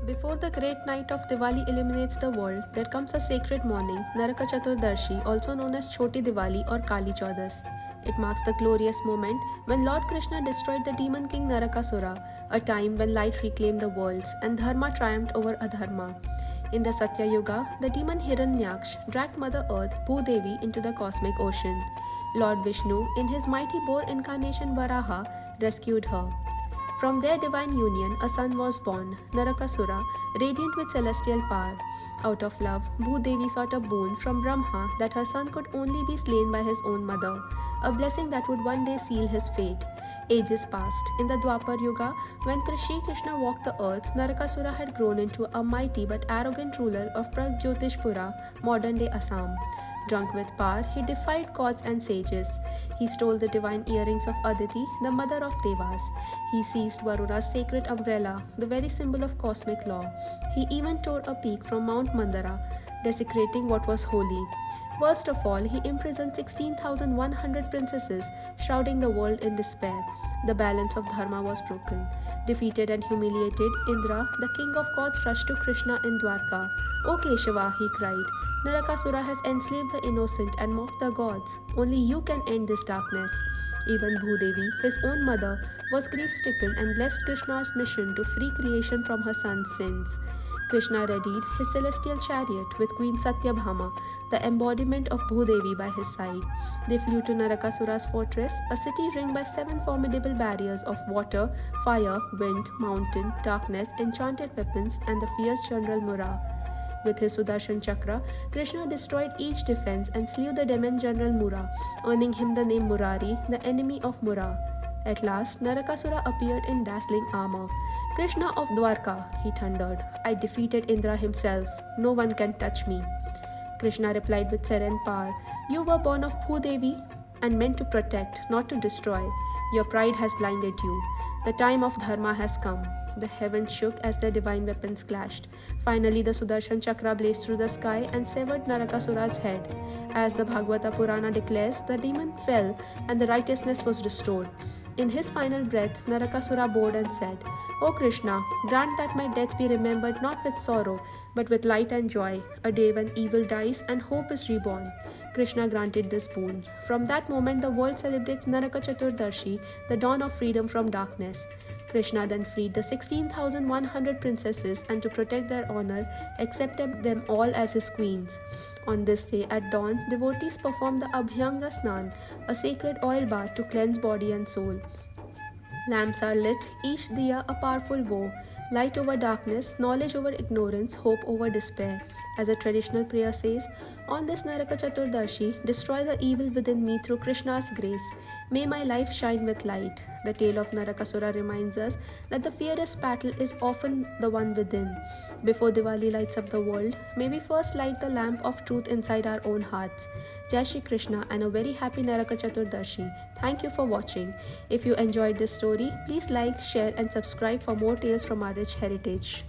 Before the great night of Diwali illuminates the world, there comes a sacred morning, Naraka Chaturdashi, also known as Choti Diwali or Kali Chaudas. It marks the glorious moment when Lord Krishna destroyed the demon king Narakasura, a time when light reclaimed the worlds and Dharma triumphed over Adharma. In the Satya Yuga, the demon Hiranyaksh dragged Mother Earth, Bhudevi, into the cosmic ocean. Lord Vishnu, in his mighty boar incarnation Varaha, rescued her. From their divine union, a son was born, Narakasura, radiant with celestial power. Out of love, Bhudevi sought a boon from Brahma that her son could only be slain by his own mother, a blessing that would one day seal his fate. Ages passed. In the Dwapar Yuga, when Shri Krishna walked the earth, Narakasura had grown into a mighty but arrogant ruler of Pragjotishpura, modern-day Assam. Drunk with power, he defied gods and sages. He stole the divine earrings of Aditi, the mother of Devas. He seized Varuna's sacred umbrella, the very symbol of cosmic law. He even tore a peak from Mount Mandara, desecrating what was holy. Worst of all, he imprisoned 16,100 princesses, shrouding the world in despair. The balance of Dharma was broken. Defeated and humiliated, Indra, the king of gods, rushed to Krishna in Dwarka. "O Keshava," he cried, "Narakasura has enslaved the innocent and mocked the gods. Only you can end this darkness." Even Bhudevi, his own mother, was grief-stricken and blessed Krishna's mission to free creation from her son's sins. Krishna readied his celestial chariot with Queen Satyabhama, the embodiment of Bhudevi, by his side. They flew to Narakasura's fortress, a city ringed by 7 formidable barriers of water, fire, wind, mountain, darkness, enchanted weapons, and the fierce General Mura. With his Sudarshan Chakra, Krishna destroyed each defense and slew the demon General Mura, earning him the name Murari, the enemy of Mura. At last, Narakasura appeared in dazzling armor. "Krishna of Dwarka," he thundered, "I defeated Indra himself. No one can touch me." Krishna replied with serene power, "You were born of Bhudevi and meant to protect, not to destroy. Your pride has blinded you. The time of Dharma has come." The heavens shook as their divine weapons clashed. Finally, the Sudarshan Chakra blazed through the sky and severed Narakasura's head. As the Bhagavata Purana declares, the demon fell and the righteousness was restored. In his final breath, Narakasura bowed and said, "O Krishna, grant that my death be remembered not with sorrow, but with light and joy, a day when evil dies and hope is reborn." Krishna granted this boon. From that moment, the world celebrates Naraka Chaturdashi, the dawn of freedom from darkness. Krishna then freed the 16,100 princesses and, to protect their honor, accepted them all as his queens. On this day at dawn, devotees perform the Abhyanga Snan, a sacred oil bath to cleanse body and soul. Lamps are lit, each diya a powerful vow. Light over darkness, knowledge over ignorance, hope over despair. As a traditional prayer says, "On this Naraka Chaturdashi, destroy the evil within me through Krishna's grace. May my life shine with light." The tale of Narakasura reminds us that the fiercest battle is often the one within. Before Diwali lights up the world, may we first light the lamp of truth inside our own hearts. Jai Shri Krishna and a very happy Naraka Chaturdashi. Thank you for watching. If you enjoyed this story, please like, share and subscribe for more tales from our rich heritage.